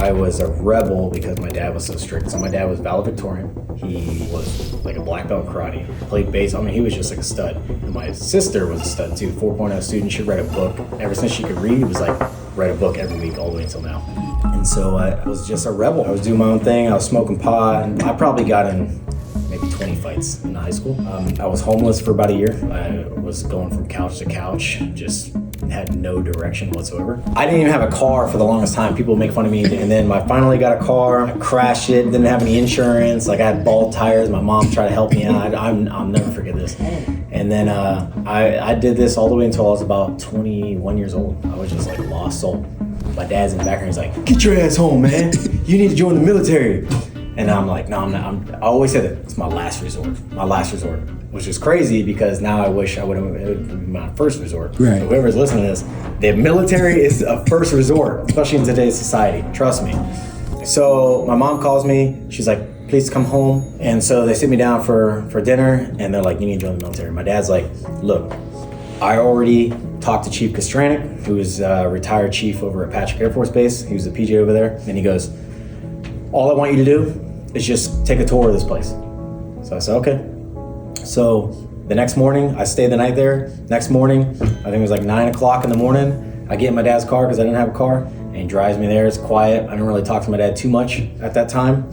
I was a rebel because my dad was so strict. So my dad was valedictorian. He was like a black belt in karate, played bass. I mean, he was just like a stud. And my sister was a stud too, 4.0 student. She read a book. Ever since she could read, it was like, read a book every week all the way until now. And so I was just a rebel. I was doing my own thing. I was smoking pot. And I probably got in maybe 20 fights in high school. I was homeless for about a year. I was going from couch to couch, just had no direction whatsoever. I didn't even have a car for the longest time. People make fun of me. And then I finally got a car. I crashed it, didn't have any insurance. Like I had bald tires. My mom tried to help me out. I'll never forget this. And then I did this all the way until I was about 21 years old. I was just like a lost soul. My dad's in the background. He's like, "Get your ass home, man. You need to join the military." And I'm like, no, I'm not. I always say that it's my last resort. My last resort. Which is crazy because now I wish I would have, it would be my first resort. Right. So whoever's listening to this, the military is a first resort, especially in today's society, trust me. So my mom calls me, she's like, "Please come home." And so they sit me down for dinner and they're like, "You need to join the military." My dad's like, "Look, I already talked to Chief Kostranik, who is a retired chief over at Patrick Air Force Base. He was a PJ over there. And he goes, "All I want you to do is just take a tour of this place." So I said, okay. So the next morning, I stayed the night there. Next morning, I think it was like 9 o'clock in the morning, I get in my dad's car because I didn't have a car, and he drives me there. It's quiet. I didn't really talk to my dad too much at that time.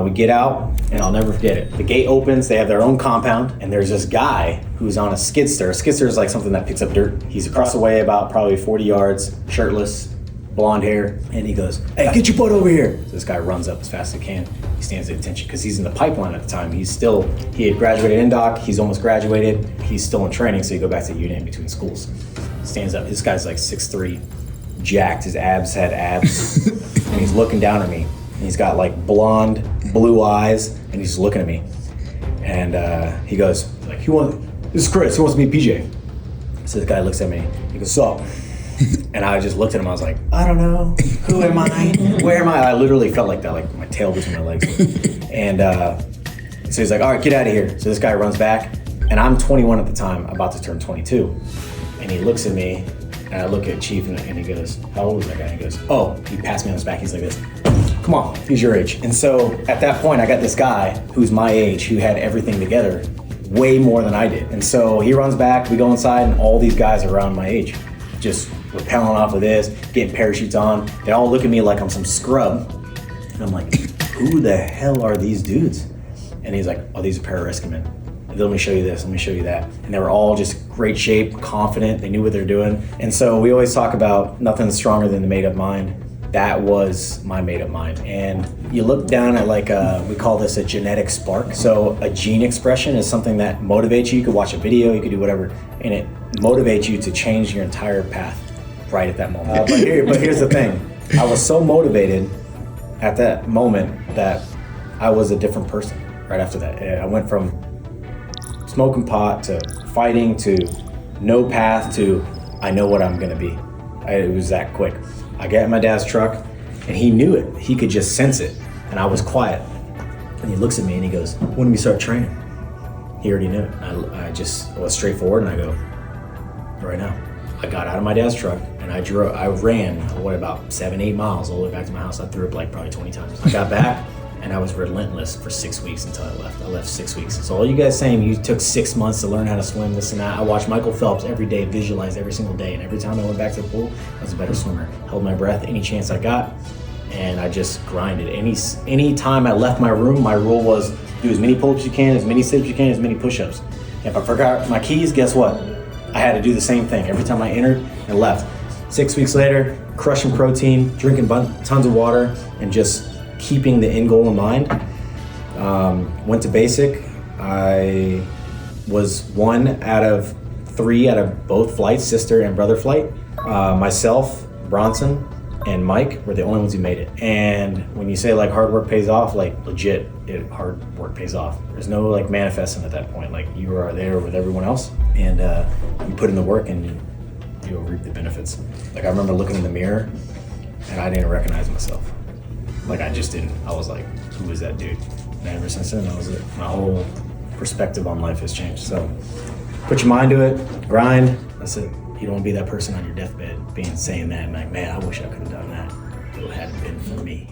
We get out, and I'll never forget it. The gate opens, they have their own compound, and there's this guy who's on a skid steer. A skid steer is like something that picks up dirt. He's across the way about probably 40 yards, shirtless, blonde hair, and he goes, "Hey, get your butt over here." So this guy runs up as fast as he can. He stands at attention because he's in the pipeline at the time. He had graduated NDOC, he's almost graduated, he's still in training, so you go back to the unit in between schools. Stands up, this guy's like 6'3", jacked, his abs had abs, and he's looking down at me. And he's got like blonde, blue eyes, and he's looking at me. And he goes, like, "This is Chris, he wants to meet PJ." So the guy looks at me, he goes, "Sup?" And I just looked at him, I was like, "I don't know, who am I? Where am I?" I literally felt like that, like my tail between my legs. And so he's like, "All right, get out of here." So this guy runs back, and I'm 21 at the time, about to turn 22. And he looks at me, and I look at Chief, and he goes, "How old is that guy?" And he goes, "Oh," he passed me on his back, he's like this, "Come on, he's your age." And so at that point, I got this guy who's my age, who had everything together, way more than I did. And so he runs back, we go inside, and all these guys are around my age, just rappelling off of this, getting parachutes on. They all look at me like I'm some scrub. And I'm like, who the hell are these dudes? And he's like, "Oh, these are pararescue men. Let me show you this, let me show you that." And they were all just great shape, confident, they knew what they're doing. And so we always talk about nothing's stronger than the made up mind. That was my made up mind. And you look down at like, we call this a genetic spark. So a gene expression is something that motivates you. You could watch a video, you could do whatever, and it motivates you to change your entire path right at that moment. But here's the thing. I was so motivated at that moment that I was a different person right after that. I went from smoking pot to fighting to no path to I know what I'm gonna be. It was that quick. I got in my dad's truck and he knew it. He could just sense it. And I was quiet. And he looks at me and he goes, "When do we start training?" He already knew it. I was straightforward and I go, "Right now." I got out of my dad's truck and I ran, about 7-8 miles all the way back to my house. I threw up like probably 20 times. I got back and I was relentless for 6 weeks until I left. I left 6 weeks. So all you guys saying you took 6 months to learn how to swim, this and that. I watched Michael Phelps every day, visualized every single day. And every time I went back to the pool, I was a better swimmer. Held my breath any chance I got. And I just grinded. Any time I left my room, my rule was do as many pull-ups as you can, as many sit-ups as you can, as many push-ups. If I forgot my keys, guess what? I had to do the same thing every time I entered and left. 6 weeks later, crushing protein, drinking tons of water, and just keeping the end goal in mind. Went to basic. I was 1 out of 3 out of both flights, sister and brother flight. Myself, Bronson, and Mike were the only ones who made it. And when you say like hard work pays off, like legit, hard work pays off. There's no like manifesting at that point. Like you are there with everyone else, and you put in the work, and you'll reap the benefits. Like I remember looking in the mirror, and I didn't recognize myself. Like I just didn't. I was like, "Who is that dude?" And ever since then, that was it. My whole perspective on life has changed. So put your mind to it, grind. That's it. You don't want to be that person on your deathbed saying that and like, "Man, I wish I could have done that." It'll happen. had been for me.